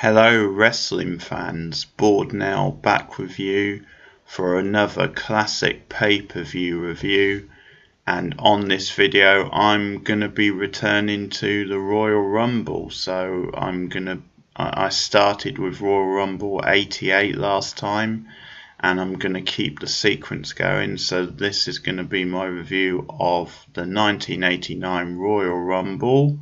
Hello wrestling fans, Bored Now back with you for another classic pay-per-view review, and on this video I'm gonna be returning to the Royal Rumble. So I started with Royal Rumble 88 last time, and I'm gonna keep the sequence going. So this is gonna be my review of the 1989 Royal Rumble.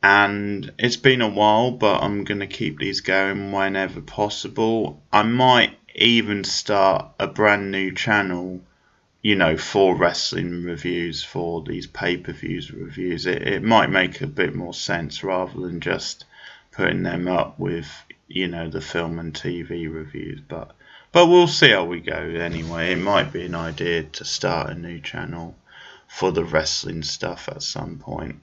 And it's been a while, but I'm going to keep these going whenever possible. I might even start a brand new channel, for wrestling reviews, for these pay-per-views reviews. It might make a bit more sense rather than just putting them up with, the film and TV reviews. But we'll see how we go anyway. It might be an idea to start a new channel for the wrestling stuff at some point.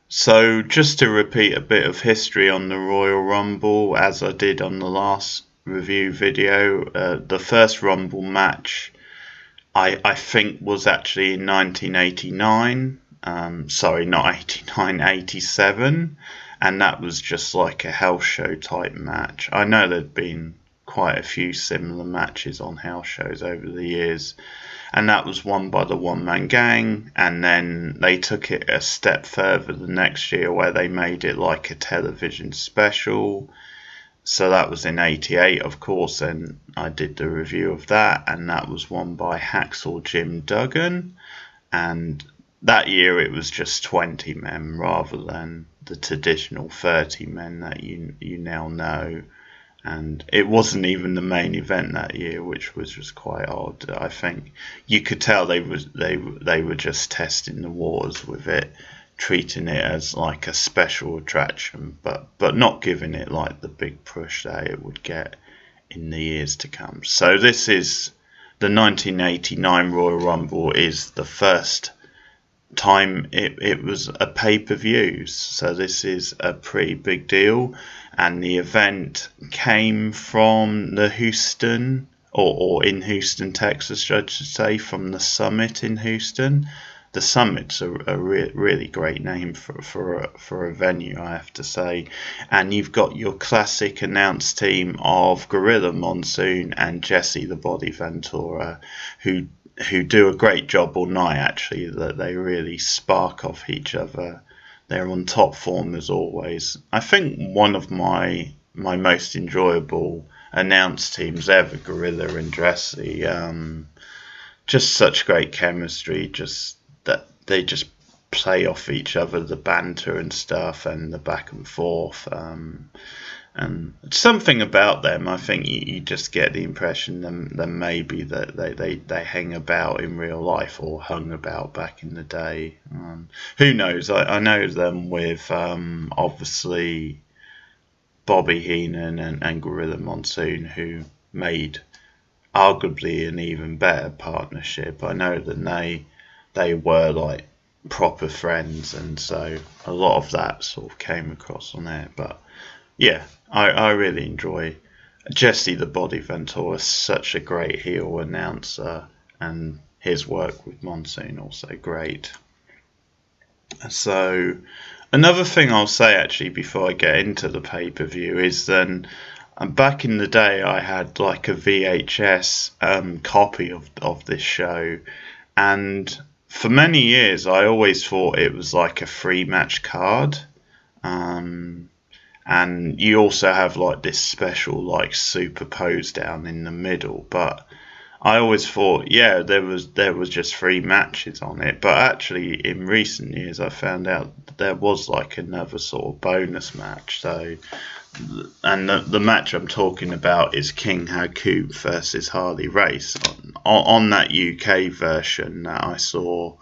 So just to repeat a bit of history on the Royal Rumble, as I did on the last review video, the first Rumble match I think was actually in 1989, sorry, not 89, 87, and that was just like a house show type match. I know there'd been quite a few similar matches on house shows over the years, and that was won by the One Man Gang. And then they took it a step further the next year, where they made it like a television special. So that was in 88, of course, and I did the review of that, and that was won by Hacksaw Jim Duggan. And that year it was just 20 men rather than the traditional 30 men that you now know. And it wasn't even the main event that year, which was just quite odd. I think you could tell they were just testing the waters with it, treating it as like a special attraction, but not giving it like the big push that it would get in the years to come. So this is the 1989 Royal Rumble, is the first time it was a pay-per-view, so this is a pretty big deal. And the event came from the Houston, or in Houston, Texas, I should say, from the Summit in Houston. The Summit's a really great name for a venue, I have to say. And you've got your classic announce team of Gorilla Monsoon and Jesse the Body Ventura, who do a great job all night, actually. That they really spark off each other. They're on top form as always. I think one of my most enjoyable announce teams ever, Gorilla and Jesse. Just such great chemistry. Just that they just play off each other, the banter and stuff, and the back and forth. And something about them, I think you just get the impression that maybe that they hang about in real life, or hung about back in the day. Who knows? I know them with obviously Bobby Heenan and Gorilla Monsoon, who made arguably an even better partnership. I know that they were like proper friends, and so a lot of that sort of came across on there. But yeah, I really enjoy Jesse the Body Ventura, such a great heel announcer, and his work with Monsoon also great. So another thing I'll say actually before I get into the pay-per-view is then back in the day I had like a VHS copy of this show, and for many years I always thought it was like a free match card. And you also have like this special like super pose down in the middle, but I always thought, yeah, there was just 3 matches on it. But actually in recent years I found out that there was like another sort of bonus match. So, and the match I'm talking about is King Hakoop versus Harley Race on that UK version that I saw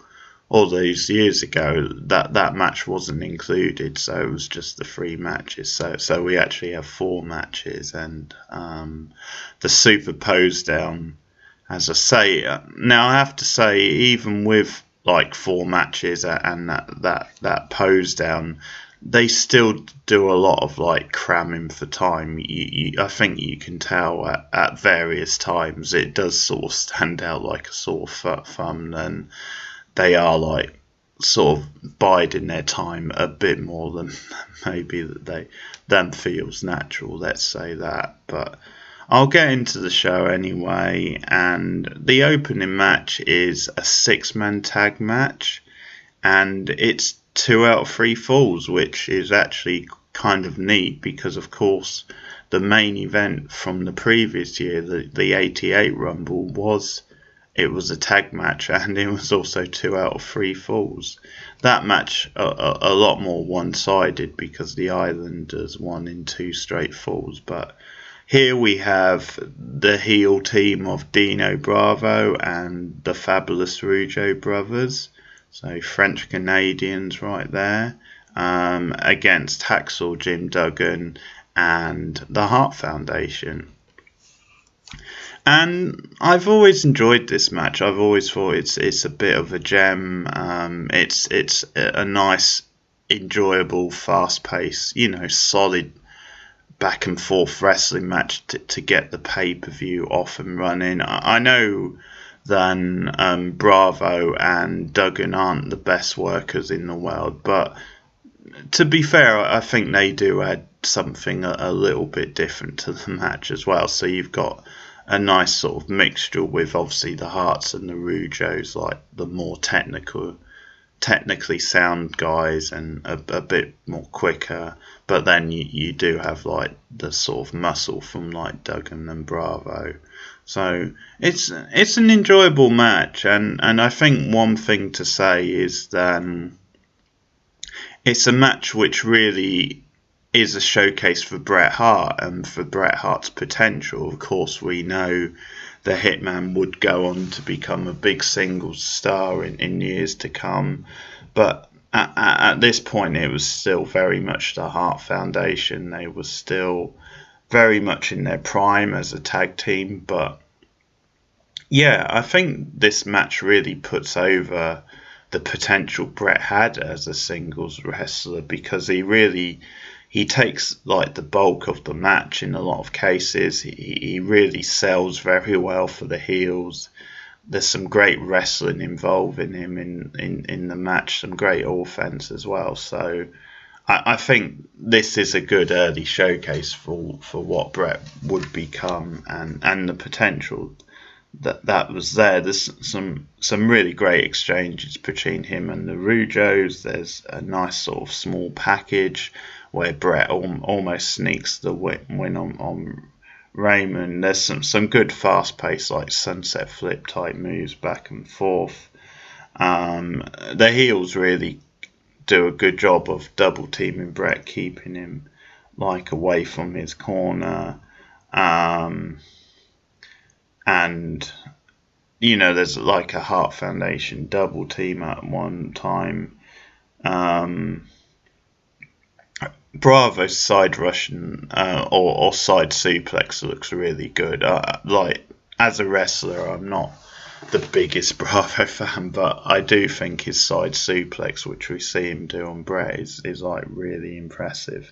all these years ago. That match wasn't included, so it was just the 3 matches. So we actually have 4 matches, and the super pose down, as I say. Now I have to say, even with like 4 matches and that pose down, they still do a lot of like cramming for time. I think you can tell at various times it does sort of stand out like a sore thumb, and they are like sort of biding their time a bit more than maybe them feels natural, let's say that. But I'll get into the show anyway, and the opening match is a 6-man tag match, and it's 2 out of 3 falls, which is actually kind of neat because, of course, the main event from the previous year, the 88 Rumble, was a tag match, and it was also 2 out of 3 falls. That match a lot more one-sided because the Islanders won in 2 straight falls, but here we have the heel team of Dino Bravo and the fabulous Rougeau brothers, so French Canadians right there, against Hacksaw Jim Duggan and the Hart Foundation. And I've always enjoyed this match. I've always thought it's a bit of a gem. It's a nice, enjoyable, fast-paced, solid back and forth wrestling match to get the pay-per-view off and running. I know that Bravo and Duggan aren't the best workers in the world, but to be fair, I think they do add something a little bit different to the match as well. So you've got a nice sort of mixture with obviously the Harts and the Rougeaus, like the more technically sound guys and a bit more quicker, but then you do have like the sort of muscle from like Duggan and Bravo. So it's an enjoyable match, and I think one thing to say is that it's a match which really is a showcase for Bret Hart and for Bret Hart's potential. Of course, we know the Hitman would go on to become a big singles star in years to come, but at this point it was still very much the Hart Foundation. They were still very much in their prime as a tag team, but yeah, I think this match really puts over the potential Bret had as a singles wrestler, because he takes like the bulk of the match in a lot of cases. He really sells very well for the heels. There's some great wrestling involving him in the match, some great offense as well. So I think this is a good early showcase for what Bret would become and the potential that was there. There's some really great exchanges between him and the Rougeaus. There's a nice sort of small package where Bret almost sneaks the win on Raymond. There's some good fast-paced like sunset flip type moves back and forth. The heels really do a good job of double teaming Bret, keeping him like away from his corner. And there's like a Hart Foundation double team at one time. Bravo's side Russian or side suplex looks really good. Like, as a wrestler, I'm not the biggest Bravo fan, but I do think his side suplex, which we see him do on Bret, is like really impressive.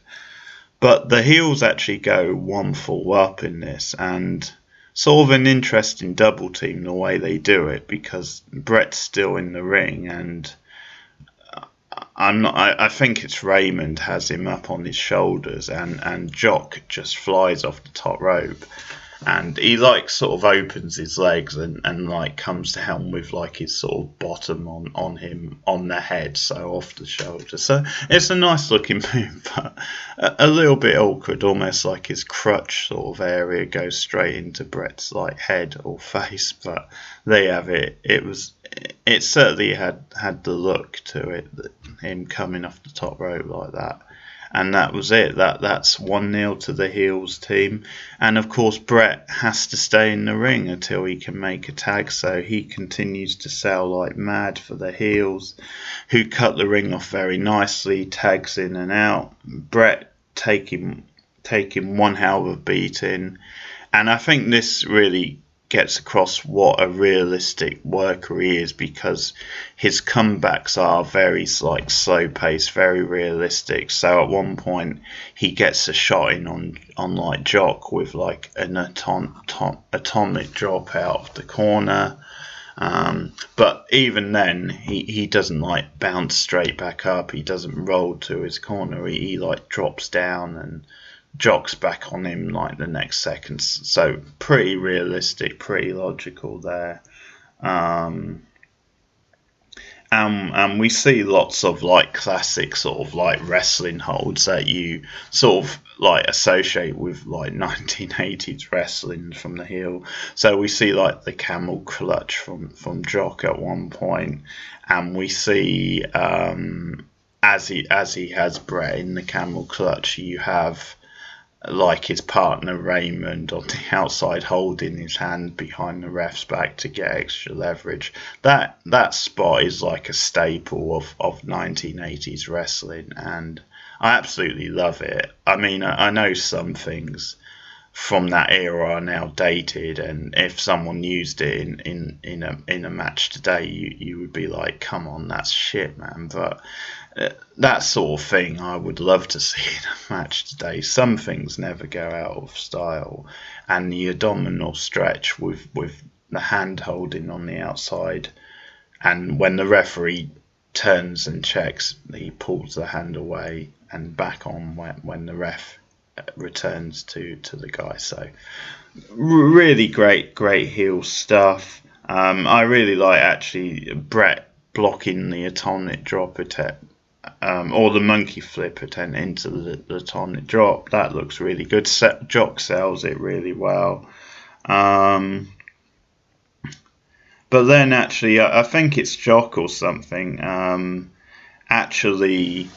But the heels actually go 1 fall up in this, and sort of an interesting double team the way they do it, because Bret's still in the ring, and I think it's Raymond has him up on his shoulders, and Jock just flies off the top rope, and he like sort of opens his legs and like comes down with like his sort of bottom on him on the head, so off the shoulder. So it's a nice looking move, but a little bit awkward, almost like his crutch sort of area goes straight into Bret's like head or face. But there you have it. It certainly had the look to it, that him coming off the top rope like that. And that was it. That's 1-0 to the heels team. And of course, Bret has to stay in the ring until he can make a tag. So he continues to sell like mad for the heels, who cut the ring off very nicely, tags in and out. Bret taking one hell of a beating. And I think this really gets across what a realistic worker he is, because his comebacks are very like slow paced, very realistic. So at one point he gets a shot in on like Jock with like an atomic drop out of the corner. But even then, he doesn't like bounce straight back up. He doesn't roll to his corner. He like drops down and jocks back on him like the next second. So pretty realistic, pretty logical there. And we see lots of like classic sort of like wrestling holds that you sort of like associate with like 1980s wrestling from the heel. So we see like the camel clutch from Jock at one point, and we see as he has Brett in the camel clutch, you have like his partner Raymond on the outside holding his hand behind the ref's back to get extra leverage. That spot is like a staple of 1980s wrestling, and I absolutely love it. I mean, I know some things from that era are now dated, and if someone used it in a match today, you would be like, come on, that's shit, man. But that sort of thing I would love to see in a match today. Some things never go out of style, and the abdominal stretch with the hand holding on the outside, and when the referee turns and checks, he pulls the hand away and back on when the ref returns to the guy. So really great heel stuff. I really like actually Brett blocking the atomic drop attempt, or the monkey flip attempt into the atomic drop. That looks really good. Jock sells it really well. But then actually, I think it's Jock or something. Actually,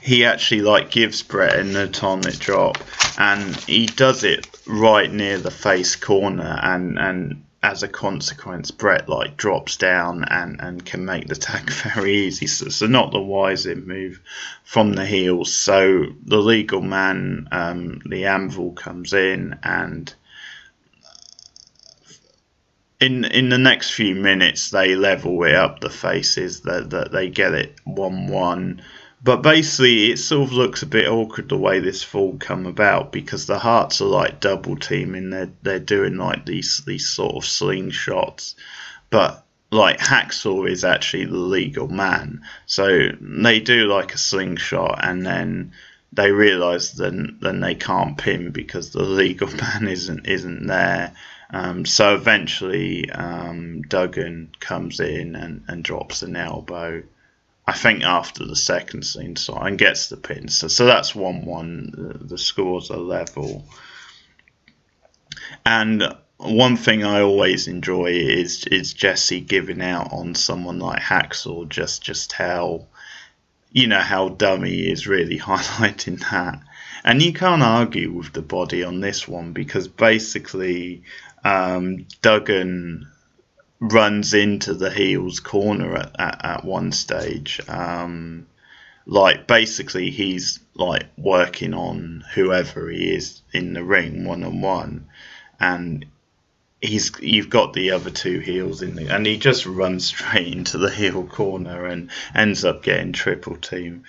he actually like gives Brett an atomic drop, and he does it right near the face corner, and as a consequence, Brett like drops down and can make the tag very easy. So not the wisest move from the heels. So the legal man, the Anvil, comes in, and in the next few minutes they level it up. The faces that they get it 1-1. But basically, it sort of looks a bit awkward the way this fall come about, because the Hearts are like double teaming. They're doing like these sort of slingshots, but like Hacksaw is actually the legal man, so they do like a slingshot, and then they realise then they can't pin because the legal man isn't there. So eventually, Duggan comes in and drops an elbow, I think after the second scene, and gets the pin. So that's 1-1. The scores are level. And one thing I always enjoy is Jesse giving out on someone like Hacksaw, just how dumb he is, really highlighting that. And you can't argue with the body on this one, because basically Duggan runs into the heel's corner at one stage. Like basically he's like working on whoever he is in the ring 1-on-1, and you've got the other two heels and he just runs straight into the heel corner and ends up getting triple team.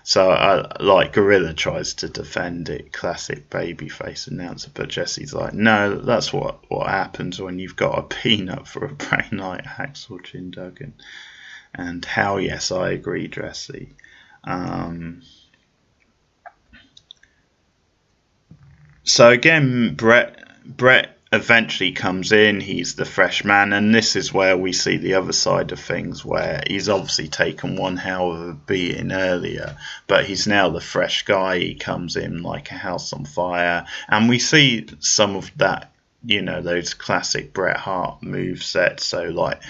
So like Gorilla tries to defend it, classic babyface announcer, but Jesse's like, no, that's what happens when you've got a peanut for a brain like Hacksaw Jim Duggan. And how yes, I agree, Jesse. So again, Brett eventually comes in. He's the fresh man, and this is where we see the other side of things, where he's obviously taken one hell of a beating earlier, but he's now the fresh guy. He comes in like a house on fire, and we see some of that, those classic Bret Hart move sets. So like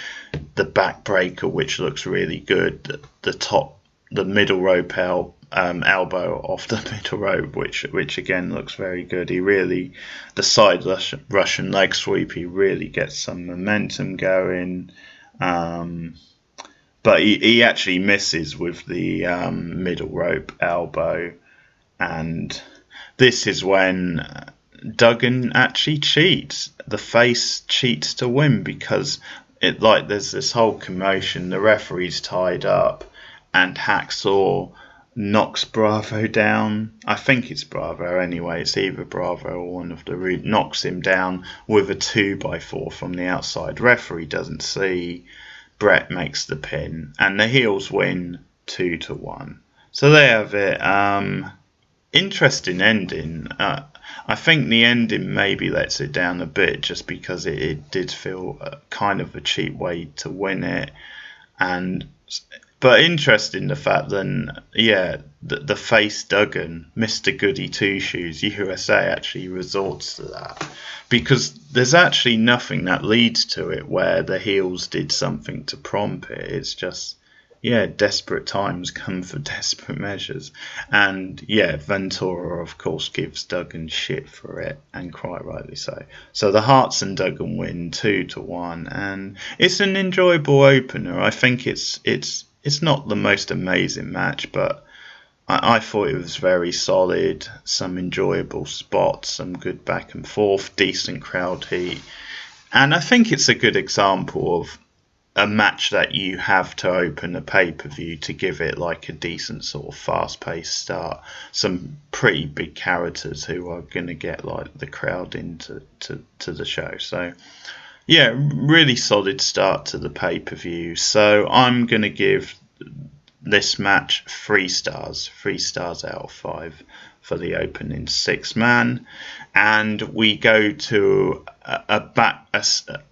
the backbreaker, which looks really good, the middle rope elbow off the middle rope, which again looks very good. The side Russian leg sweep, he really gets some momentum going, but he actually misses with the middle rope elbow, and this is when Duggan actually cheats. The face cheats to win, because there's this whole commotion. The referee's tied up, and Hacksaw knocks Bravo down. I think it's Bravo anyway. It's either Bravo or one of the knocks him down with a 2x4 from the outside. Referee doesn't see. Brett makes the pin, and the heels win 2-1. So they have it. Interesting ending. I think the ending maybe lets it down a bit, just because it did feel kind of a cheap way to win it, and but interesting the fact then, yeah, the face Duggan, Mr. Goody Two Shoes USA actually resorts to that, because there's actually nothing that leads to it where the heels did something to prompt it. It's just, yeah, desperate times come for desperate measures. And yeah, Ventura, of course, gives Duggan shit for it, and quite rightly so. So the Hearts and Duggan win 2-1, and it's an enjoyable opener. I think it's not the most amazing match, but I thought it was very solid. Some enjoyable spots, some good back and forth, decent crowd heat. And I think it's a good example of a match that you have to open a pay-per-view to give it like a decent sort of fast-paced start. Some pretty big characters who are going to get like the crowd into to the show. So yeah, really solid start to the pay-per-view. So I'm going to give this match 3 stars. 3 stars out of 5 for the opening 6-man. And we go to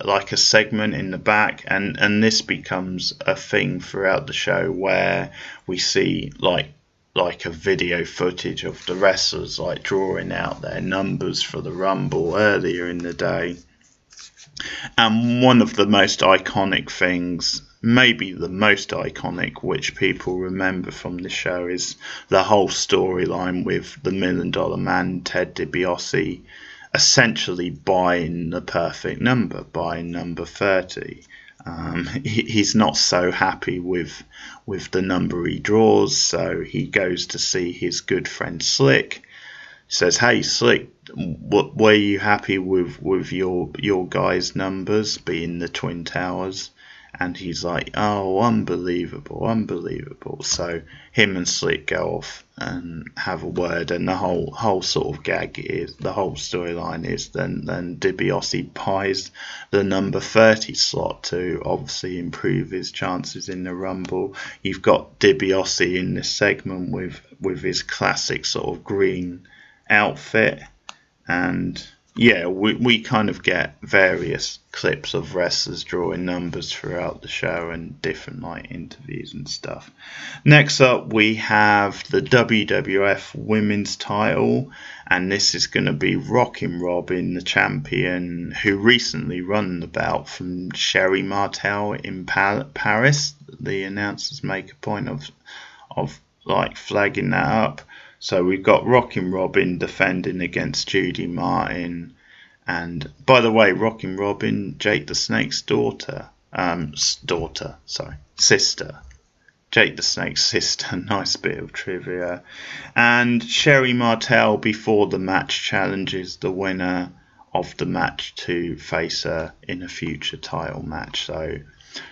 like a segment in the back, and this becomes a thing throughout the show, where we see like a video footage of the wrestlers like drawing out their numbers for the Rumble earlier in the day. And one of the most iconic things, maybe the most iconic, which people remember from the show, is the whole storyline with the $1 Million Man, Ted DiBiase, essentially buying the perfect number, buying number 30. He's not so happy with the number he draws, so he goes to see his good friend Slick. He says, "Hey Slick, were you happy with your guys' numbers being the Twin Towers?" And he's like, "Oh, unbelievable." So him and Slick go off and have a word, and the whole sort of gag is, the whole storyline is then DiBiase buys the number 30 slot to obviously improve his chances in the Rumble. You've got DiBiase in this segment with his classic sort of green outfit, and yeah, we kind of get various clips of wrestlers drawing numbers throughout the show, and different like interviews and stuff. Next up, we have the WWF Women's title, and this is going to be Rockin' Robin, the champion, who recently won the belt from Sherry Martel in Paris. The announcers make a point of like flagging that up. So we've got Rockin' Robin defending against Judy Martin. And by the way, Rockin' Robin, Jake the Snake's sister. Jake the Snake's sister, nice bit of trivia. And Sherry Martel, before the match, challenges the winner of the match to face her in a future title match. So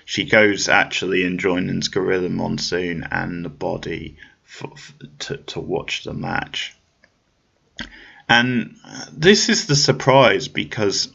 she goes actually and joins Gorilla Monsoon and the Body to watch the match. And this is the surprise, because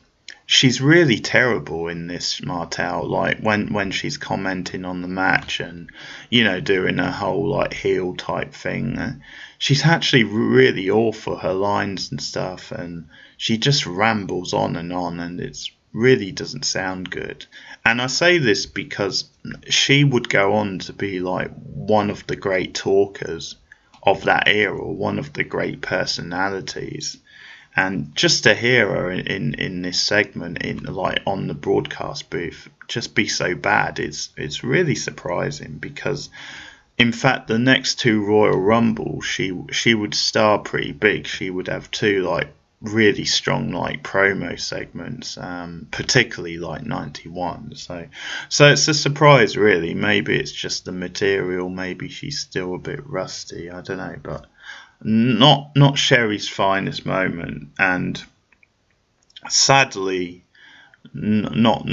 she's really terrible in this, Martel. Like when she's commenting on the match and, you know, doing a whole like heel type thing, she's actually really awful, her lines and stuff, and she just rambles on, and it's really doesn't sound good. And I say this because she would go on to be like one of the great talkers of that era, one of the great personalities. And just to hear her in this segment, in like on the broadcast booth, just be so bad, it's really surprising, because in fact the next 2 Royal Rumbles she would star pretty big. She would have 2 like really strong like promo segments, particularly like 91. So it's a surprise really. Maybe it's just the material, maybe she's still a bit rusty, I don't know, but not Sherry's finest moment. And sadly, not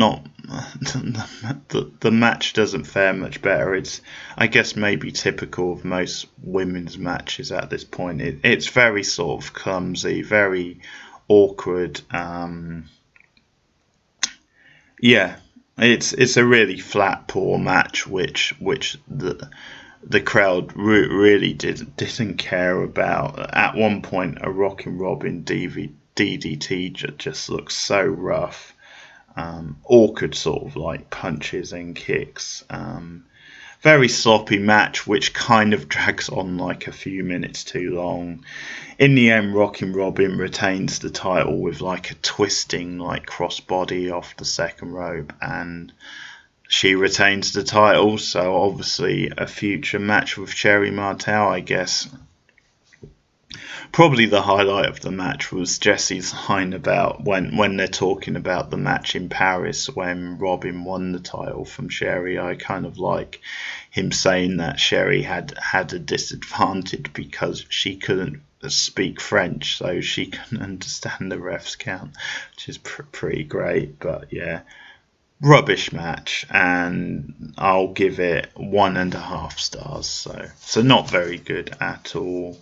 the match doesn't fare much better. It's, I guess, maybe typical of most women's matches at this point. It's very sort of clumsy, very awkward. Yeah, it's a really flat, poor match, which the crowd really didn't care about. At one point, a Rockin' Robin DDT just looks so rough. Awkward sort of like punches and kicks. Very sloppy match, which kind of drags on like a few minutes too long. In the end, Rockin' Robin retains the title with like a twisting like crossbody off the second rope, and she retains the title. So obviously a future match with Sherry Martel, I guess. Probably the highlight of the match was Jesse's line about when they're talking about the match in Paris when Robin won the title from Sherry. I kind of like him saying that Sherry had a disadvantage because she couldn't speak French, so she couldn't understand the ref's count, which is pretty great. But yeah, rubbish match, and I'll give it 1.5 stars. So not very good at all.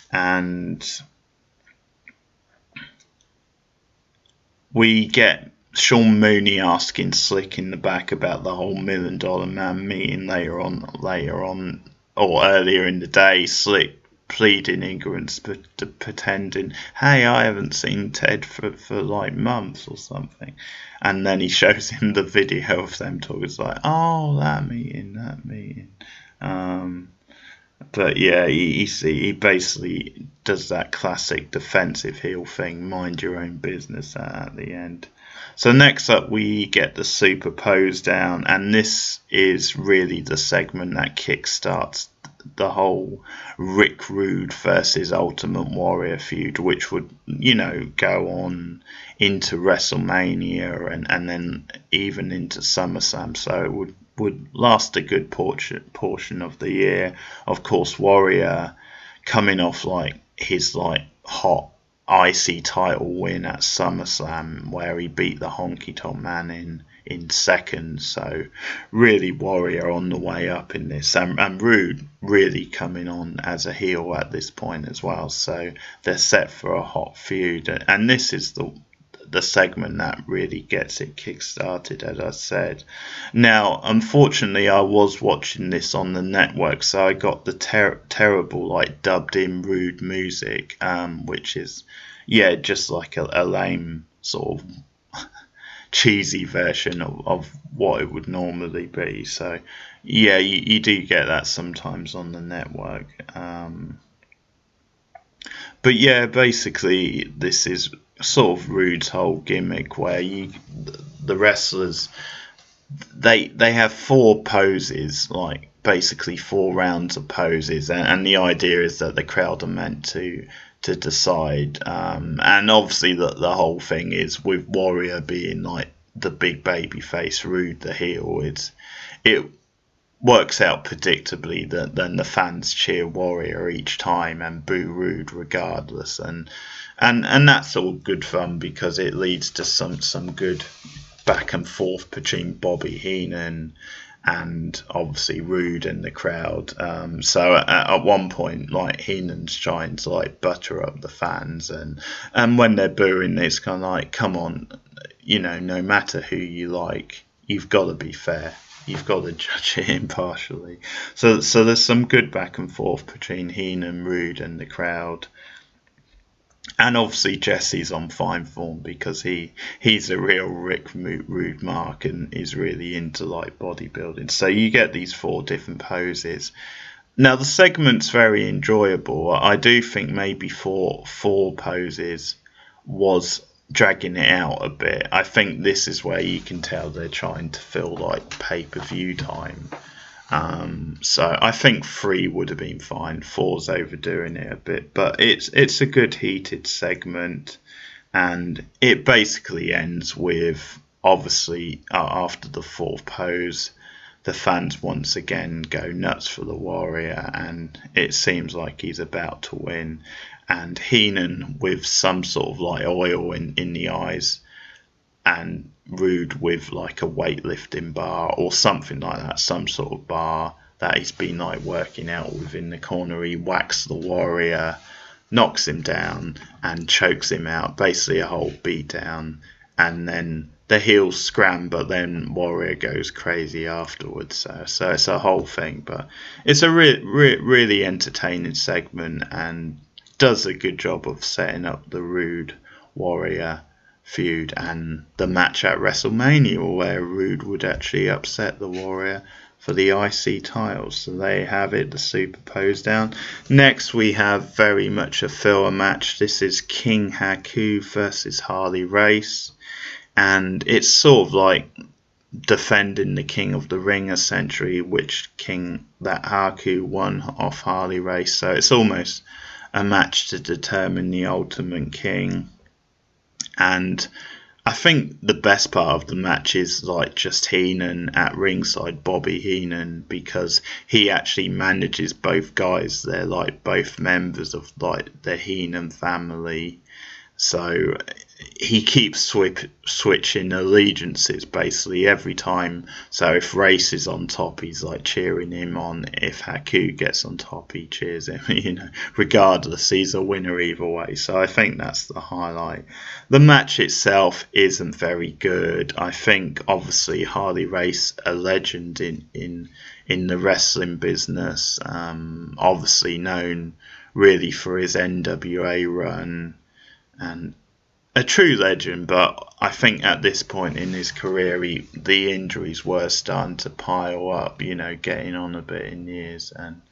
And we get Sean Mooney asking Slick in the back about the whole $1 Million Man meeting later on, or earlier in the day. Slick pleading ignorance, but pretending, hey, I haven't seen Ted for like months or something. And then he shows him the video of them talking. It's like, oh, that meeting. But yeah, he basically does that classic defensive heel thing, mind your own business at the end. So next up we get the Super Pose Down, and this is really the segment that kickstarts the whole Rick Rude versus Ultimate Warrior feud, which would, go on into WrestleMania and then even into SummerSlam. So it would last a good portion of the year. Of course, Warrior coming off like his like hot icy title win at SummerSlam, where he beat the Honky Tonk Man in seconds. So really Warrior on the way up in this, and Rude really coming on as a heel at this point as well. So they're set for a hot feud, and this is the segment that really gets it kick-started, as I said. Now, unfortunately, I was watching this on the network, so I got the terrible, like, dubbed-in Rude music, which is, yeah, just like a lame sort of cheesy version of what it would normally be. So, yeah, you do get that sometimes on the network. But yeah, basically, this is sort of Rude's whole gimmick where the wrestlers they have 4 poses, like basically 4 rounds of poses, and the idea is that the crowd are meant to decide. And obviously the whole thing is with Warrior being like the big baby face, Rude the heel. It works out predictably that then the fans cheer Warrior each time and boo Rude regardless, and that's all good fun because it leads to some good back and forth between Bobby Heenan and obviously Rude and the crowd. So at one point, like, Heenan's trying to like butter up the fans, and when they're booing, it's kind of like, come on, no matter who you like, you've got to be fair. You've got to judge it impartially. So there's some good back and forth between Heenan, Rude, and the crowd. And obviously Jesse's on fine form because he's a real Rick Rude mark and is really into like bodybuilding. So you get these 4 different poses. Now the segment's very enjoyable. I do think maybe four poses was dragging it out a bit. I think this is where you can tell they're trying to fill like pay-per-view time. So I think 3 would have been fine. 4's overdoing it a bit, but it's a good heated segment, and it basically ends with obviously after the 4th pose, the fans once again go nuts for the Warrior, and it seems like he's about to win. And Heenan with some sort of like oil in the eyes, and Rude with like a weightlifting bar or something like that, some sort of bar that he's been like working out with in the corner. He whacks the Warrior, knocks him down and chokes him out, basically a whole beat down, and then the heels scram, but then Warrior goes crazy afterwards. So it's a whole thing, but it's a really entertaining segment and does a good job of setting up the Rude Warrior feud and the match at WrestleMania where Rude would actually upset the Warrior for the IC titles. So there you have it, the super pose down. Next we have very much a filler match. This is King Haku versus Harley Race, and it's sort of like defending the King of the Ring essentially, which King that Haku won off Harley Race. So it's almost a match to determine the Ultimate King. And I think the best part of the match is like just Heenan at ringside, Bobby Heenan, because he actually manages both guys. They're like both members of like the Heenan family. So he keeps switching allegiances basically every time. So if Race is on top, he's like cheering him on. If Haku gets on top, he cheers him. Regardless, he's a winner either way. So I think that's the highlight. The match itself isn't very good. I think obviously Harley Race, a legend in the wrestling business, obviously known really for his NWA run. And a true legend, but I think at this point in his career, the injuries were starting to pile up, getting on a bit in years. And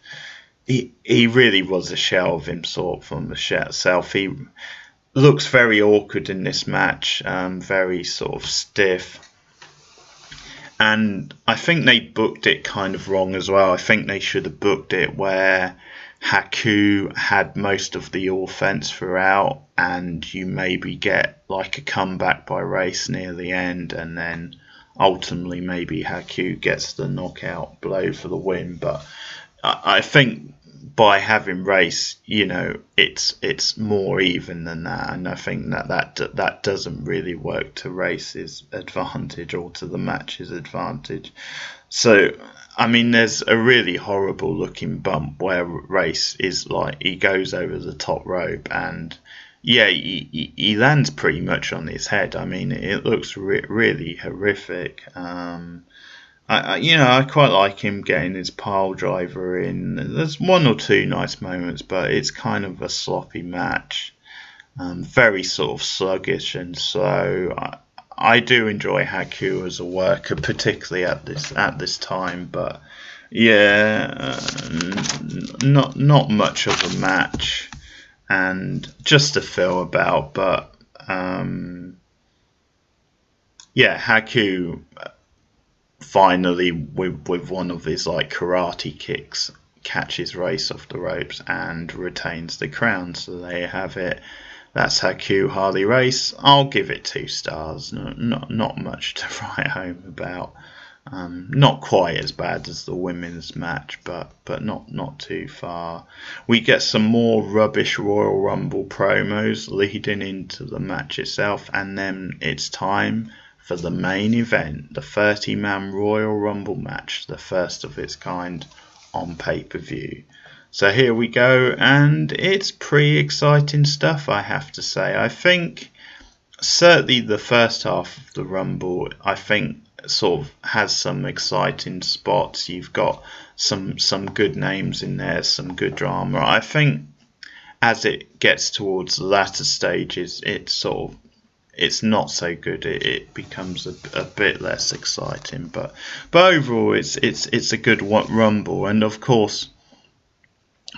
he really was a shell of himself from the self. He looks very awkward in this match, very sort of stiff. And I think they booked it kind of wrong as well. I think they should have booked it where Haku had most of the offense throughout, and you maybe get like a comeback by Race near the end, and then ultimately maybe Haku gets the knockout blow for the win. But I think by having Race, it's more even than that, and I think that doesn't really work to Race's advantage or to the match's advantage. So I mean, there's a really horrible looking bump where Race is like, he goes over the top rope and yeah, he lands pretty much on his head. I mean, it looks really horrific. I quite like him getting his pile driver in. There's one or two nice moments, but it's kind of a sloppy match. Very sort of sluggish and slow. I do enjoy Haku as a worker, particularly at this time, but yeah, not much of a match, and just to feel about. But yeah, Haku finally with one of his like karate kicks catches Race off the ropes and retains the crown. So there you have it. That's Haku Harley Race. I'll give it 2 stars. Not much to write home about. Not quite as bad as the women's match, but not too far. We get some more rubbish Royal Rumble promos leading into the match itself, and then it's time for the main event, the 30-man Royal Rumble match, the first of its kind on pay-per-view. So here we go, and it's pretty exciting stuff, I have to say. I think certainly the first half of the Rumble, I think, sort of has some exciting spots. You've got some good names in there, some good drama. I think as it gets towards the latter stages, it's not so good. It becomes a bit less exciting, but overall, it's a good Rumble, and of course,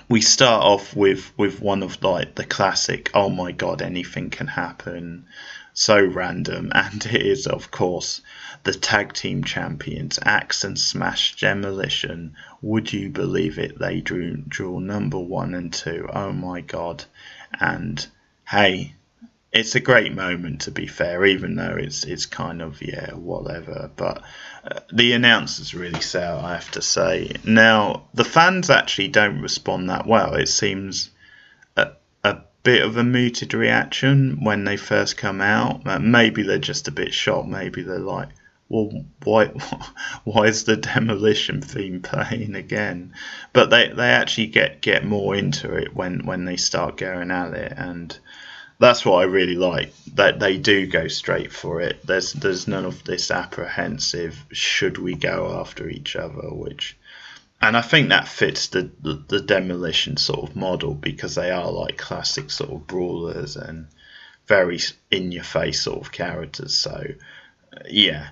we start off with one of like the classic, oh my god, anything can happen, so random, and it is of course the tag team champions Axe and Smash Demolition. Would you believe it? They drew number 1 and 2. Oh my god. And hey, it's a great moment, to be fair, even though it's kind of, yeah, whatever. But the announcers really sell, I have to say. Now, the fans actually don't respond that well. It seems a bit of a muted reaction when they first come out. Maybe they're just a bit shocked. Maybe they're like, well, why is the Demolition theme playing again? But they actually get more into it when they start going at it, and that's what I really like, that they do go straight for it. There's none of this apprehensive, should we go after each other, and I think that fits the Demolition sort of model, because they are like classic sort of brawlers and very in your face sort of characters. So yeah,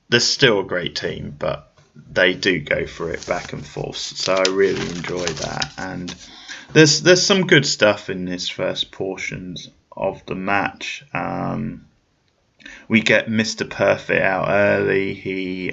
they're still a great team, but they do go for it back and forth. So I really enjoy that, and there's some good stuff in this first portions of the match. We get Mr. Perfect out early. He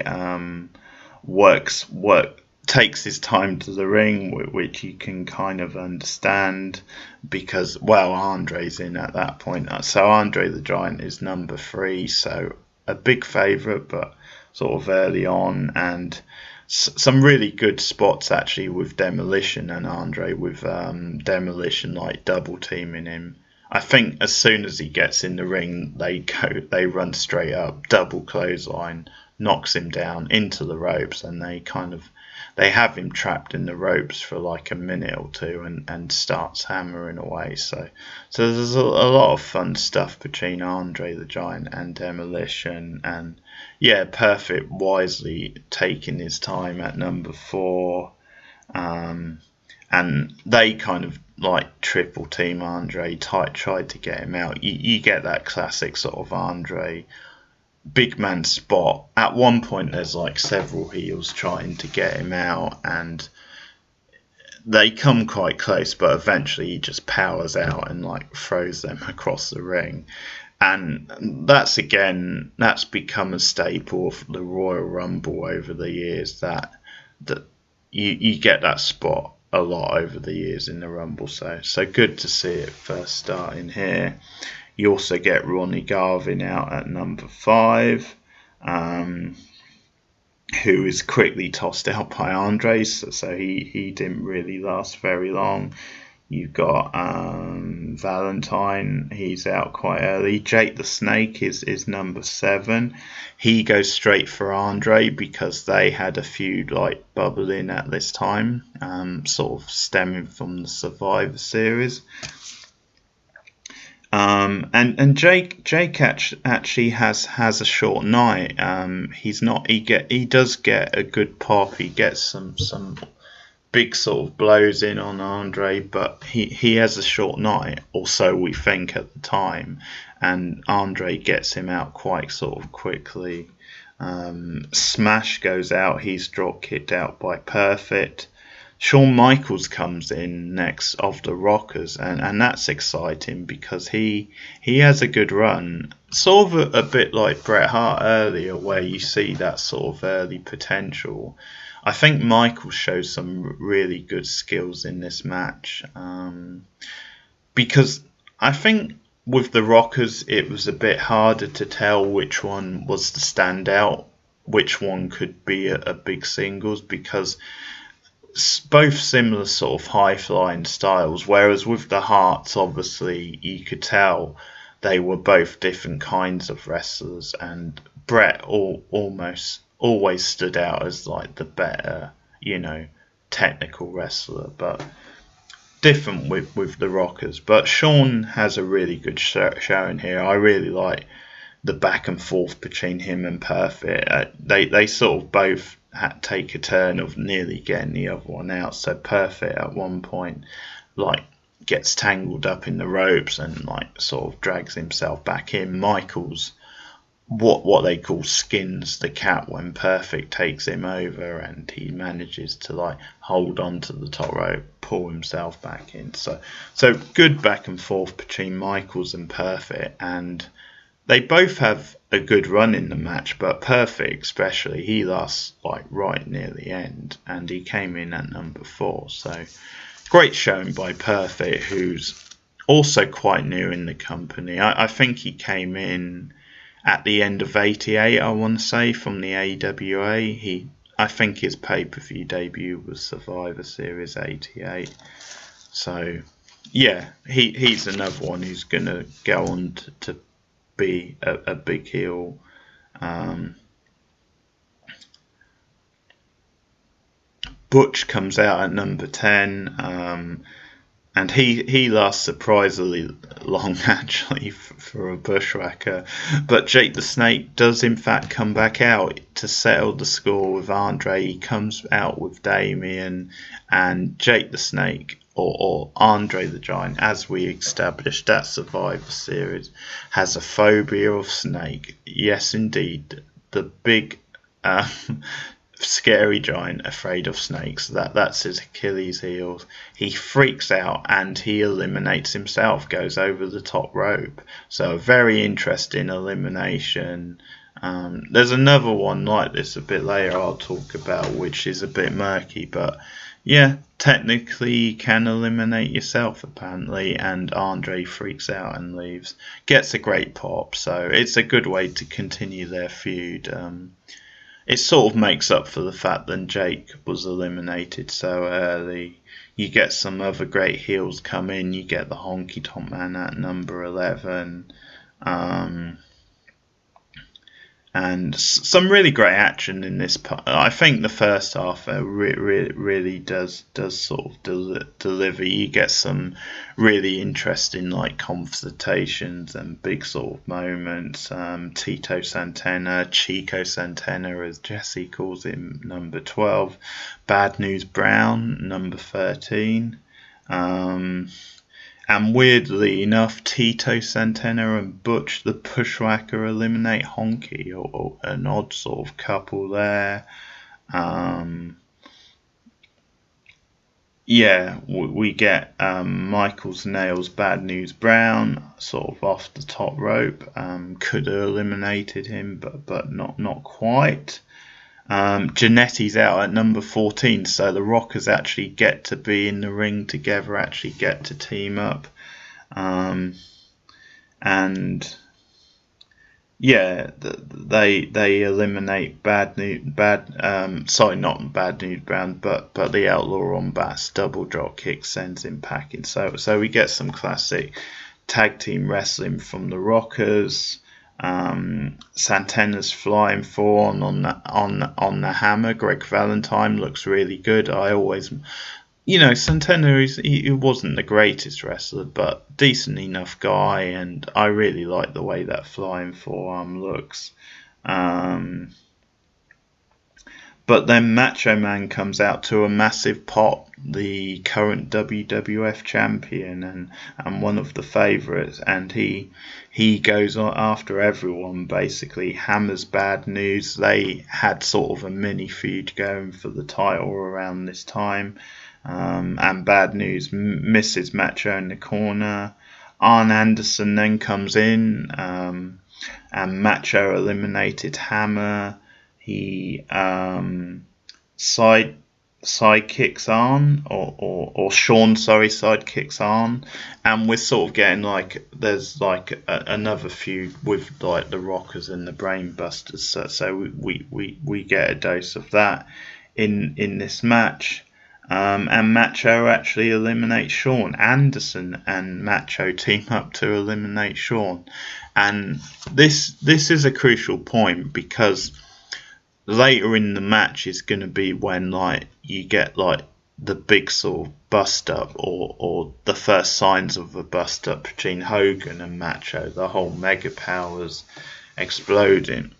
takes his time to the ring, which you can kind of understand, because, well, Andre's in at that point. So Andre the Giant is number 3, so a big favourite, but sort of early on, and some really good spots actually with Demolition and Andre, with Demolition like double teaming him. I think as soon as he gets in the ring, they run straight up, double clothesline, knocks him down into the ropes, and they have him trapped in the ropes for like a minute or two, and starts hammering away. So there's a lot of fun stuff between Andre the Giant and Demolition, and yeah, Perfect wisely taking his time at number 4, and they kind of like triple team Andre, tried to get him out. You get that classic sort of Andre big man spot. At one point there's like several heels trying to get him out, and they come quite close, but eventually he just powers out and like throws them across the ring. And that's become a staple of the Royal Rumble over the years, that you get that spot a lot over the years in the Rumble. So good to see it first starting here. You also get Ronnie Garvin out at number 5, who is quickly tossed out by Andre, so he didn't really last very long. You've got Valentine, he's out quite early. Jake the Snake is number 7. He goes straight for Andre because they had a feud like bubbling at this time, sort of stemming from the Survivor Series. And Jake actually has a short night. He does get a good pop. He gets some big sort of blows in on Andre, but he has a short night, or so we think at the time, and Andre gets him out quite sort of quickly. Smash goes out. He's drop kicked out by Perfect. Shawn Michaels comes in next of the Rockers, and that's exciting because he has a good run, sort of a bit like Bret Hart earlier, where you see that sort of early potential. I think Michaels shows some really good skills in this match, because I think with the Rockers it was a bit harder to tell which one was the standout, which one could be a big singles, because both similar sort of high-flying styles, whereas with the Hearts, obviously, you could tell they were both different kinds of wrestlers, and Brett almost always stood out as like the better, technical wrestler, but different with the Rockers. But Shawn has a really good showing here. I really like the back and forth between him and Perfect. They sort of both take a turn of nearly getting the other one out. So Perfect at one point like gets tangled up in the ropes and like sort of drags himself back in. Michaels what they call skins the cat when Perfect takes him over, and he manages to like hold on to the top rope, pull himself back in. So good back and forth between Michaels and Perfect, and they both have a good run in the match, but Perfect especially, he lasts like right near the end, and he came in at number 4. So great showing by Perfect, who's also quite new in the company. I think he came in at the end of '88, I want to say, from the AWA. I think his pay-per-view debut was Survivor Series '88. So yeah, he's another one who's going to go on to be a big heel. Butch comes out at number 10. And he lasts surprisingly long, actually, for a bushwhacker. But Jake the Snake does, in fact, come back out to settle the score with Andre. He comes out with Damien, and Jake the Snake, or Andre the Giant, as we established at Survivor Series, has a phobia of snake. Yes, indeed. The big scary giant afraid of snakes. That's his Achilles heel. He freaks out and he eliminates himself, goes over the top rope. So a very interesting elimination. There's another one like this a bit later I'll talk about, which is a bit murky, but yeah, technically you can eliminate yourself apparently, and Andre freaks out and leaves. Gets a great pop, so it's a good way to continue their feud. It sort of makes up for the fact that Jake was eliminated so early. You get some other great heels come in. You get the Honky Tonk Man at number 11. And some really great action in this part. I think the first half really does sort of deliver. You get some really interesting like confrontations and big sort of moments. Tito Santana, Chico Santana as Jesse calls him, number 12. Bad News Brown, number 13. And weirdly enough, Tito Santana and Butch the Bushwhacker eliminate Honky, or an odd sort of couple there. Yeah, we get Michaels Nails Bad News Brown sort of off the top rope. Could have eliminated him, but not quite. Janetti's out at number 14, so the Rockers actually get to be in the ring together, actually get to team up. And yeah, they eliminate not Bad News Brown, but the Outlaw on Bass double drop kick sends him packing. So we get some classic tag team wrestling from the Rockers. Santana's flying forward on the hammer. Greg Valentine looks really good. Santana he wasn't the greatest wrestler, but decent enough guy, and I really like the way that flying forearm looks. But then Macho Man comes out to a massive pop, the current WWF champion and one of the favourites, and he goes after everyone basically. Hammers Bad News. They had sort of a mini feud going for the title around this time, and Bad News misses Macho in the corner. Arn Anderson then comes in, and Macho eliminated Hammer. He side kicks on, or Sean, side kicks on, and we're sort of getting there's another feud with like the Rockers and the Brainbusters, so we get a dose of that in this match. And Macho actually eliminates Sean. Anderson and Macho team up to eliminate Sean, and this is a crucial point because later in the match is going to be when you get the big sort of bust up or the first signs of a bust up between Hogan and Macho, the whole mega powers exploding.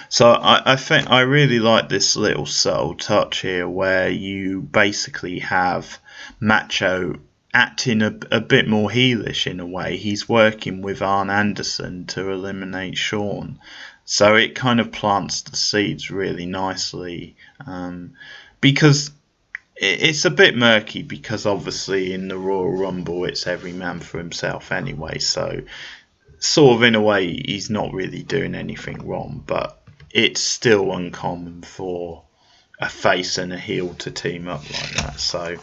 So I think I really like this little subtle touch here where you basically have Macho acting a bit more heelish in a way. He's working with Arn Anderson to eliminate Sean. So it kind of plants the seeds really nicely, because it's a bit murky because obviously in the Royal Rumble it's every man for himself anyway. So sort of in a way he's not really doing anything wrong, but it's still uncommon for a face and a heel to team up like that. So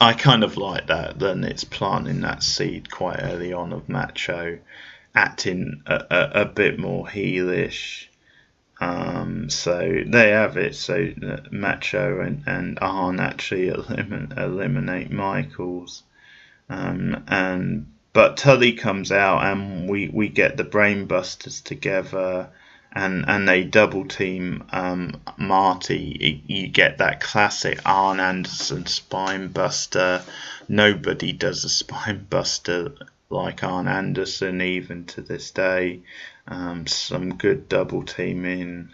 I kind of like that. Then it's planting that seed quite early on of Macho acting a bit more heelish. So they have it. So Macho and Arn actually eliminate Michaels. But Tully comes out, and we get the Brainbusters together, and they double team Marty. You get that classic Arn Anderson spine buster. Nobody does a spine buster like Arn Anderson, even to this day. Some good double teaming.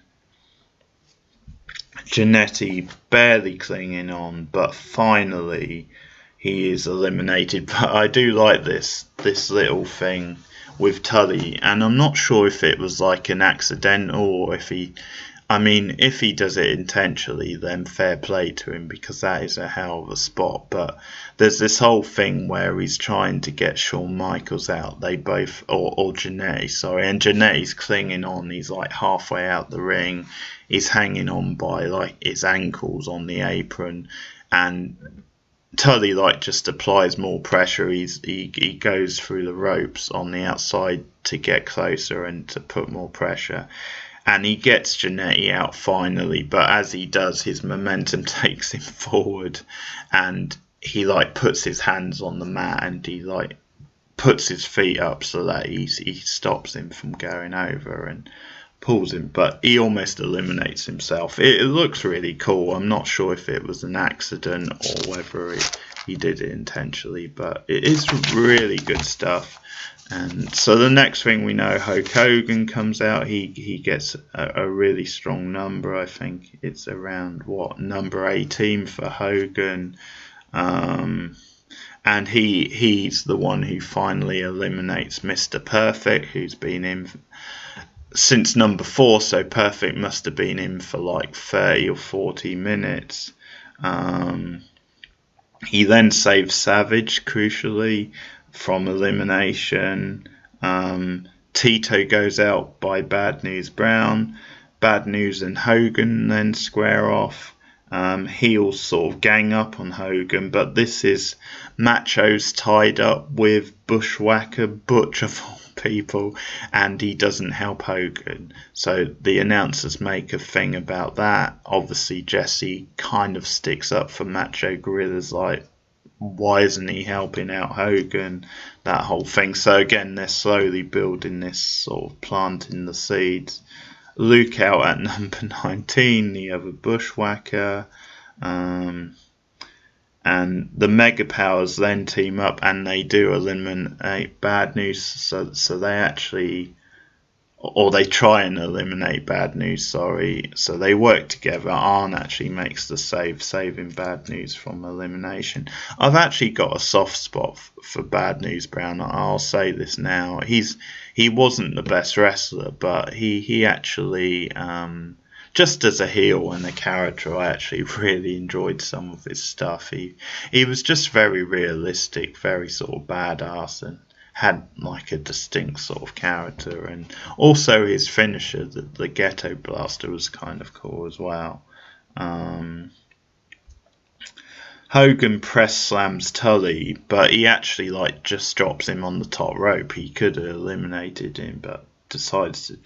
Jannetty barely clinging on, but finally he is eliminated. But I do like this little thing with Tully, and I'm not sure if it was like an accidental or if he. I mean, if he does it intentionally, then fair play to him, because that is a hell of a spot. But there's this whole thing where he's trying to get Shawn Michaels out. They both, or Jannetty, sorry, and Jannetty's clinging on. He's like halfway out the ring. He's hanging on by like his ankles on the apron, and Tully like just applies more pressure. He goes through the ropes on the outside to get closer and to put more pressure. And he gets Jannetty out finally, but as he does, his momentum takes him forward, and he like puts his hands on the mat, and he like puts his feet up so that he stops him from going over and pulls him, but he almost eliminates himself. It looks really cool. I'm not sure if it was an accident or whether he did it intentionally, but it is really good stuff. And so the next thing we know, Hulk Hogan comes out. He gets a really strong number. I think it's around number 18 for Hogan. And he's the one who finally eliminates Mr. Perfect, who's been in since number 4, so Perfect must have been in for like 30 or 40 minutes. He then saves Savage, crucially, from elimination. Tito goes out by Bad News Brown. Bad News and Hogan then square off. Heels sort of gang up on Hogan, but this is Macho's tied up with Bushwhacker Butch of all people, and he doesn't help Hogan. So the announcers make a thing about that. Obviously, Jesse kind of sticks up for Macho Gorilla's like, why isn't he helping out Hogan? That whole thing. So again, they're slowly building this, sort of planting the seeds. Luke out at number 19, the other Bushwhacker. And the Mega Powers then team up, and they do eliminate Bad News. So they actually, or they try and eliminate Bad News, sorry. So they work together. Arn actually makes the save, saving Bad News from elimination. I've actually got a soft spot for Bad News Brown. I'll say this now. He wasn't the best wrestler, but he actually, just as a heel and a character, I actually really enjoyed some of his stuff. He was just very realistic, very sort of badass, and had like a distinct sort of character. And also his finisher, the Ghetto Blaster, was kind of cool as well. Hogan press slams Tully, but he actually like just drops him on the top rope. He could have eliminated him, but decides to.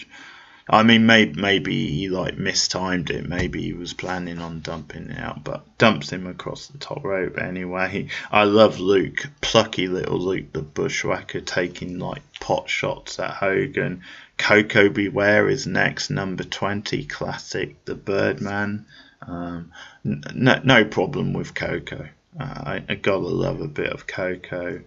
I mean, maybe he like mistimed it. Maybe he was planning on dumping it out, but dumps him across the top rope anyway. I love Luke, plucky little Luke the Bushwhacker, taking like pot shots at Hogan. Coco Beware is next, number 20, classic, the Birdman. No problem with Coco. I gotta love a bit of Coco.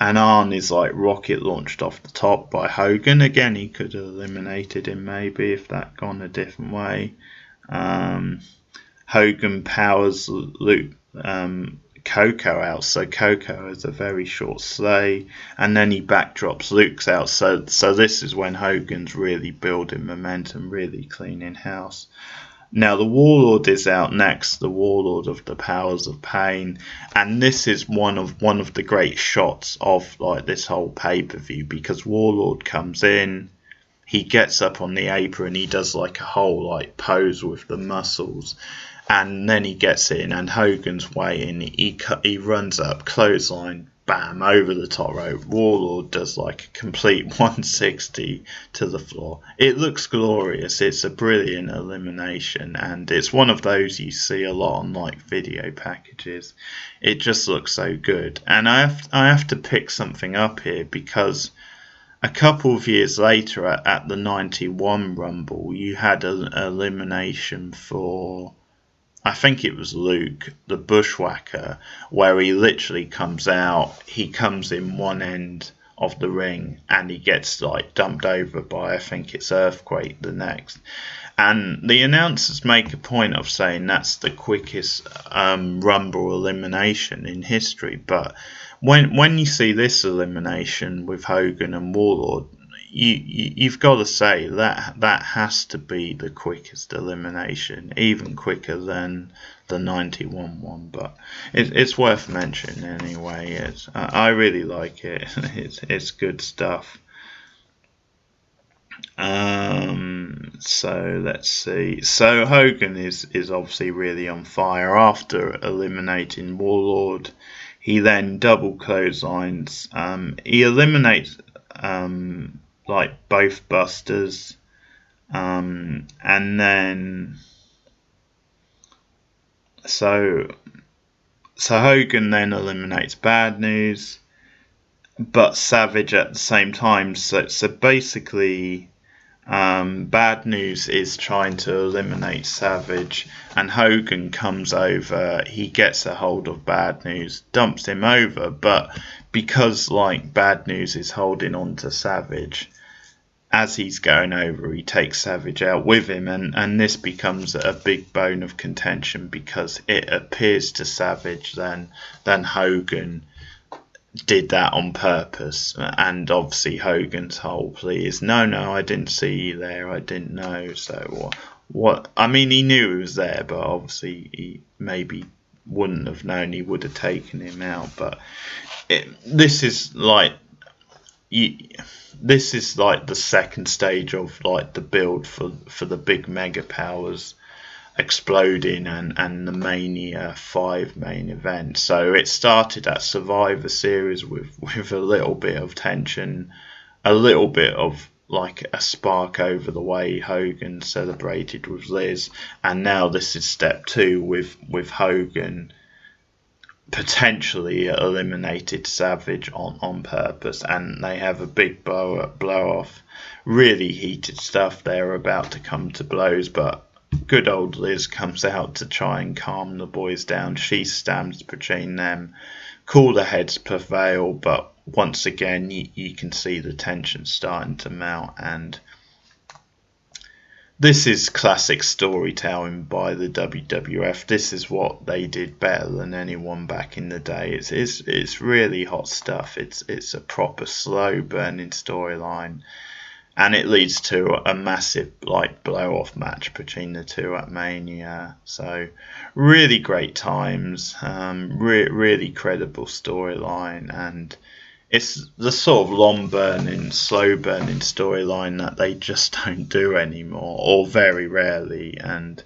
And Arn is like rocket launched off the top by Hogan. Again, he could have eliminated him maybe if that gone a different way. Hogan powers Luke Coco out, so Coco has a very short sleigh, and then he backdrops Luke's out. So this is when Hogan's really building momentum, really cleaning house. Now the Warlord is out next, the Warlord of the Powers of Pain, and this is one of the great shots of like this whole pay-per-view, because Warlord comes in, he gets up on the apron, he does like a whole like pose with the muscles, and then he gets in, and Hogan's waiting. He runs up, clothesline, bam, over the top rope. Warlord does like a complete 160 to the floor. It looks glorious. It's a brilliant elimination, and it's one of those you see a lot on like video packages. It just looks so good, and I have to pick something up here because a couple of years later at the 91 Rumble, you had an elimination for, I think it was Luke, the Bushwhacker, where he literally comes out, he comes in one end of the ring and he gets like dumped over by, I think it's Earthquake the next. And the announcers make a point of saying that's the quickest Rumble elimination in history. But when you see this elimination with Hogan and Warlord, you've got to say that has to be the quickest elimination, even quicker than the 91 one. But it's worth mentioning anyway. I really like it. It's good stuff. So let's see. So Hogan is obviously really on fire after eliminating Warlord. He then double clotheslines. He eliminates like both Busters, and then so Hogan then eliminates Bad News, but Savage at the same time. So basically, Bad News is trying to eliminate Savage, and Hogan comes over. He gets a hold of Bad News, dumps him over, but because like Bad News is holding on to Savage, as he's going over, he takes Savage out with him, and this becomes a big bone of contention because it appears to Savage then Hogan did that on purpose, and obviously Hogan's whole plea is no, I didn't see you there, I didn't know. So what I mean, he knew he was there, but obviously he maybe wouldn't have known, he would have taken him out. But this is like the second stage of like the build for the big mega powers exploding and the Mania 5 main event. So it started at Survivor Series with a little bit of tension, a little bit of like a spark over the way Hogan celebrated with Liz, and now this is step 2 with Hogan potentially eliminated Savage on purpose, and they have a big blow off. Really heated stuff. They're about to come to blows, but good old Liz comes out to try and calm the boys down. She stands between them. Cooler heads prevail, but once again you can see the tension starting to mount, and this is classic storytelling by the WWF. This is what they did better than anyone back in the day. It's really hot stuff. It's a proper slow burning storyline, and it leads to a massive like blow off match between the two at Mania. So really great times, really credible storyline, and it's the sort of long burning, slow burning storyline that they just don't do anymore, or very rarely, and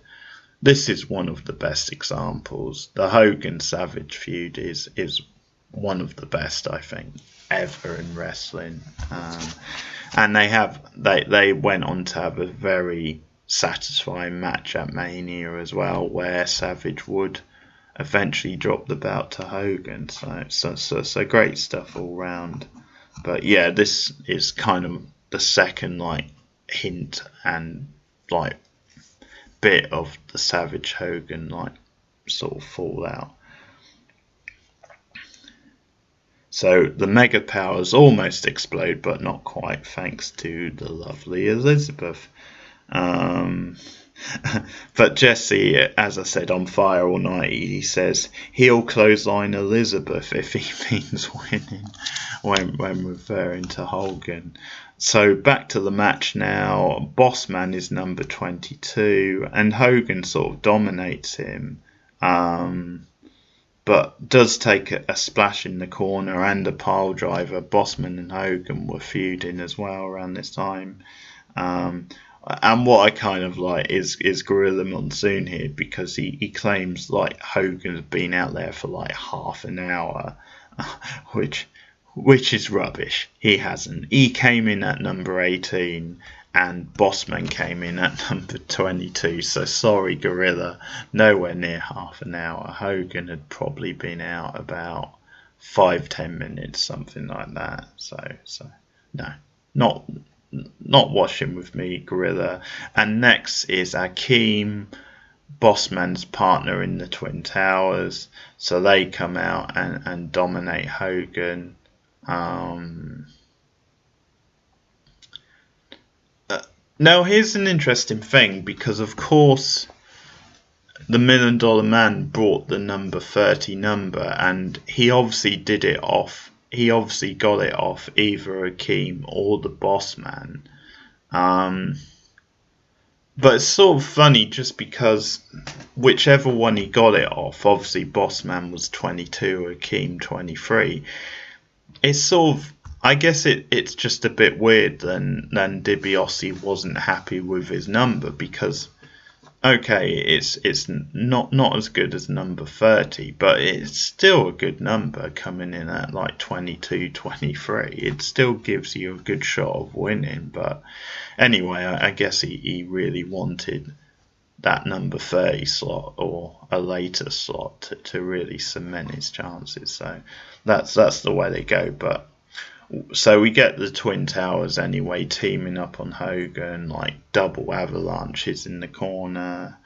this is one of the best examples. The Hogan Savage feud is one of the best, I think, ever in wrestling, and they went on to have a very satisfying match at Mania as well, where Savage would eventually dropped the belt to Hogan. So great stuff all round. But yeah, this is kind of the second like hint and like bit of the Savage Hogan like sort of fallout. So the mega powers almost explode, but not quite, thanks to the lovely Elizabeth. But Jesse, as I said, on fire all night, he says he'll clothesline Elizabeth if he means winning when referring to Hogan. So back to the match now. Bossman is number 22, and Hogan sort of dominates him, but does take a splash in the corner and a pile driver. Bossman and Hogan were feuding as well around this time. And what I kind of like is Gorilla Monsoon here, because he claims like Hogan has been out there for like half an hour, which is rubbish. He hasn't. He came in at number 18 and Bossman came in at number 22. So sorry, Gorilla, nowhere near half an hour. Hogan had probably been out about 5-10 minutes, something like that. So no, not washing with me, Gorilla. And next is Akeem, Bossman's partner in the Twin Towers. So they come out and dominate Hogan. Now, here's an interesting thing, because of course the $1 Million Man brought the number 30 number, and he obviously did it off. He obviously got it off either Akeem or the Boss Man. But it's sort of funny, just because whichever one he got it off, obviously Bossman was 22, Akeem 23. It's sort of, I guess it's just a bit weird then DiBiase wasn't happy with his number, because okay, it's not as good as number 30, but it's still a good number coming in at like 22, 23. It still gives you a good shot of winning. But anyway, I guess he really wanted that number 30 slot or a later slot to really cement his chances. So that's the way they go. But so we get the Twin Towers anyway, teaming up on Hogan, like double avalanches in the corner.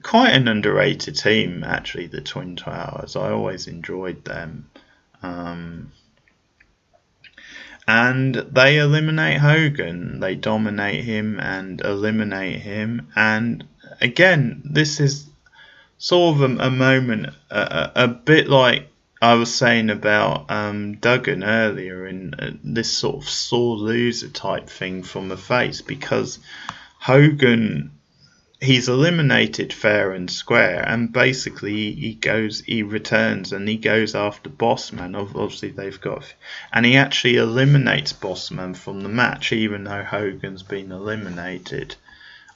Quite an underrated team, actually, the Twin Towers. I always enjoyed them. And they eliminate Hogan. They dominate him and eliminate him. And again, this is sort of a moment, a bit like I was saying about Duggan earlier, in this sort of sore loser type thing from the face, because Hogan, he's eliminated fair and square, and basically he returns and he goes after Bossman. Obviously they've got, and he actually eliminates Bossman from the match, even though Hogan's been eliminated.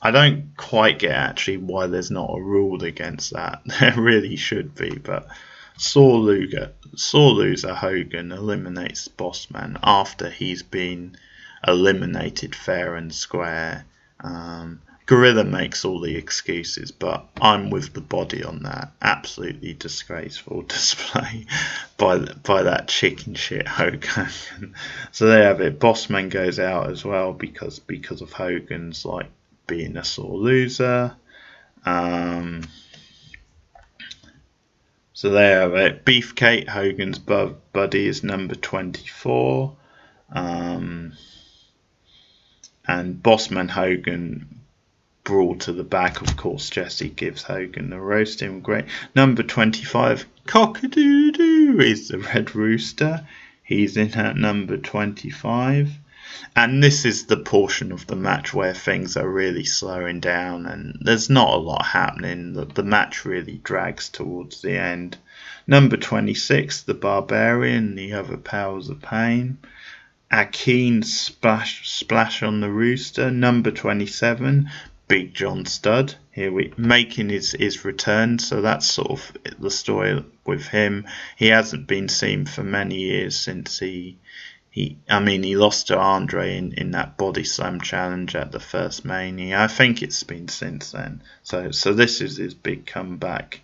I don't quite get actually why there's not a rule against that. There really should be, but sore loser Hogan eliminates Bossman after he's been eliminated fair and square. Gorilla makes all the excuses, but I'm with the body on that. Absolutely disgraceful display by that chicken shit Hogan. So there you have it. Bossman goes out as well because of Hogan's like being a sore loser. So there you have it. Beefcake, Hogan's buddy, is number 24. And Bossman Hogan brawl to the back. Of course, Jesse gives Hogan the roasting. Great. Number 25, Cock-a-doodle, is the Red Rooster. He's in at number 25. And this is the portion of the match where things are really slowing down and there's not a lot happening. The match really drags towards the end. Number 26, the Barbarian, the Other Powers of Pain. Akeem splash on the Rooster. Number 27, Big John Studd. Here we making his return. So that's sort of the story with him. He hasn't been seen for many years since he lost to Andre in that body slam challenge at the first Mania. I think it's been since then. So this is his big comeback.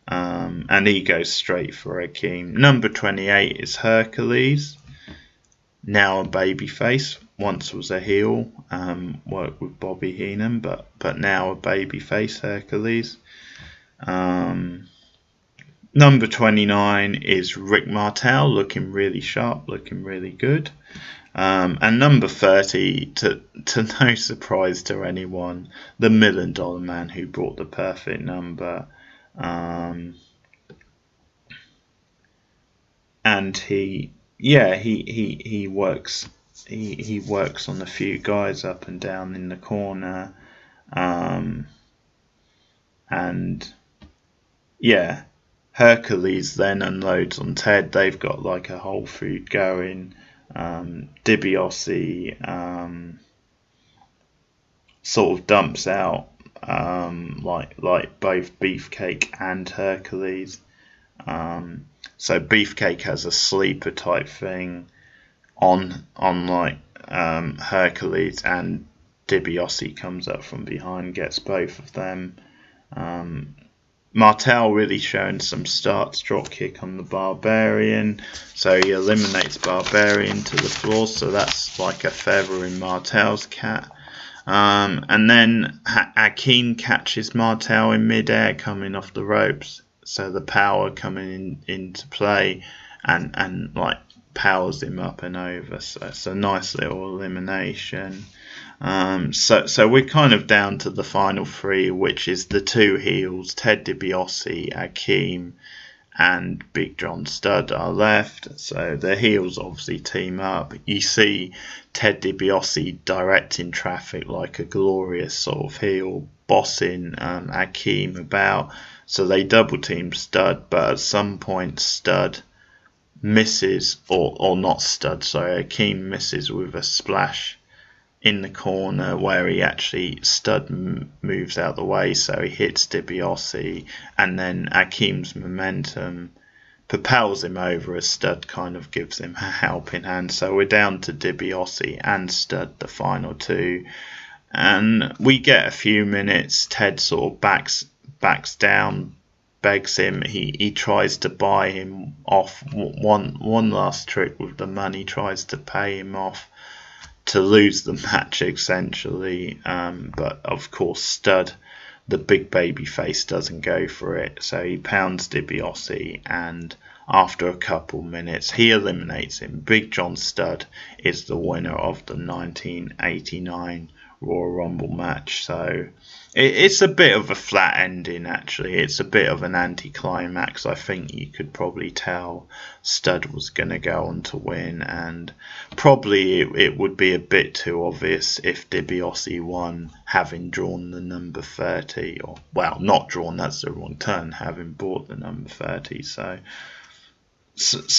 And he goes straight for Akeem. Number 28 is Hercules. Now a babyface. Once was a heel. Worked with Bobby Heenan, but now a babyface, Hercules. Number 29 is Rick Martel, looking really sharp, looking really good. And number 30, to no surprise to anyone, the $1 Million Man who brought the perfect number. And he works on a few guys up and down in the corner. And yeah, Hercules then unloads on Ted. They've got like a whole feud going. DiBiase sort of dumps out like both Beefcake and Hercules. So Beefcake has a sleeper type thing on like Hercules, and DiBiase comes up from behind, gets both of them. Martel really showing some starts, drop kick on the Barbarian, so he eliminates Barbarian to the floor, so that's like a feather in Martel's cap. And then Hakeem catches Martel in midair coming off the ropes, so the power coming into play and like powers him up and over. So it's a nice little elimination. So we're kind of down to the final three, which is the two heels, Ted DiBiase, Hakeem, and Big John Studd are left. So the heels obviously team up. You see Ted DiBiase directing traffic like a glorious sort of heel, bossing Hakeem about. So they double team Studd, but at some point Studd misses, or not Studd, sorry, Hakeem misses with a splash in the corner where he actually Studd moves out the way, so he hits DiBiase, and then Hakeem's momentum propels him over as Studd kind of gives him a helping hand. So we're down to DiBiase and Studd, the final two, and we get a few minutes. Ted sort of backs down, begs him. He tries to buy him off one last trick with the money, tries to pay him off to lose the match essentially, but of course Studd, the big baby face, doesn't go for it, so he pounds DiBiase, and after a couple minutes he eliminates him. Big John Studd is the winner of the 1989 Royal Rumble match. So it's a bit of a flat ending actually. It's a bit of an anticlimax. I think you could probably tell Studd was going to go on to win, and probably it would be a bit too obvious if DiBiase won, having drawn the number 30, or well, not drawn, that's the wrong term, having bought the number 30. So sort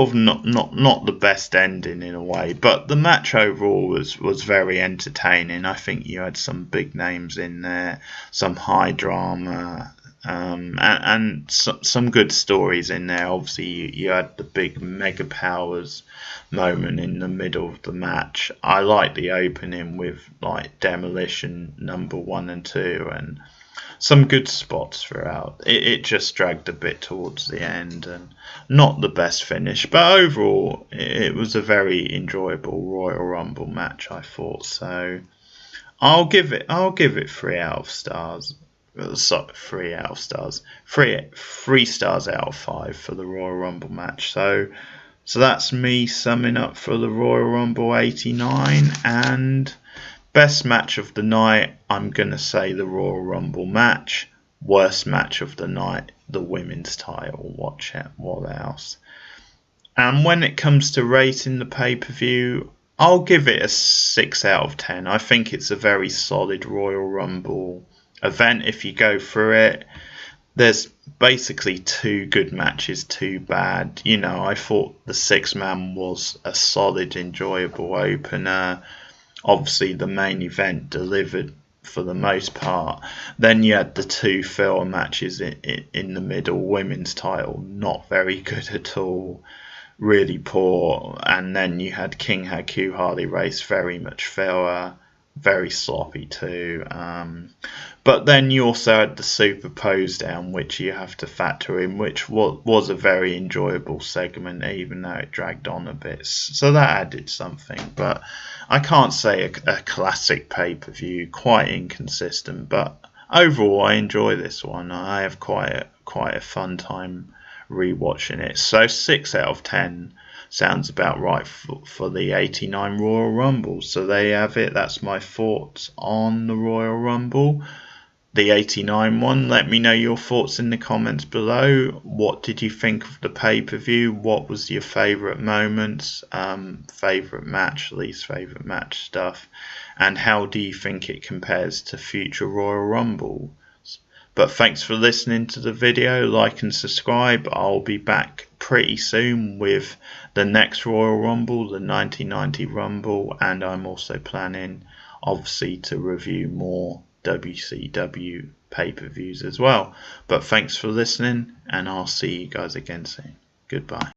of not the best ending in a way, but the match overall was very entertaining. I think you had some big names in there, some high drama, and some good stories in there. Obviously, you had the big Mega Powers moment in the middle of the match. I like the opening with like Demolition number 1 and 2, and some good spots throughout. It just dragged a bit towards the end, and not the best finish, but overall it was a very enjoyable Royal Rumble match, I thought. So I'll give it 3 out of stars. Sorry, 3 out of stars. 3 stars out of 5 for the Royal Rumble match. So that's me summing up for the Royal Rumble 89, and best match of the night, I'm going to say the Royal Rumble match. Worst match of the night, the women's title. Watch it. What else? And when it comes to rating the pay-per-view, I'll give it a 6 out of 10. I think it's a very solid Royal Rumble event if you go through it. There's basically 2 good matches, 2 bad. You know, I thought the 6-man was a solid, enjoyable opener. Obviously, the main event delivered for the most part. Then you had the 2 filler matches in the middle. Women's title, not very good at all. Really poor. And then you had King Haku Harley Race, very much filler. Very sloppy too. But then you also had the Super Pose Down, which you have to factor in, which was a very enjoyable segment, even though it dragged on a bit. So that added something. But I can't say a classic pay-per-view, quite inconsistent. But overall, I enjoy this one. I have quite a fun time rewatching it. So 6 out of 10 sounds about right for the 89 Royal Rumble. So there you have it. That's my thoughts on the Royal Rumble, the 89 one. Let me know your thoughts in the comments below. What did you think of the pay-per-view? What was your favourite moments, favourite match, least favourite match stuff, and how do you think it compares to future Royal Rumble? But thanks for listening to the video. Like and subscribe. I'll be back pretty soon with the next Royal Rumble, the 1990 Rumble, and I'm also planning obviously to review more WCW pay-per-views as well. But thanks for listening, and I'll see you guys again soon. Goodbye.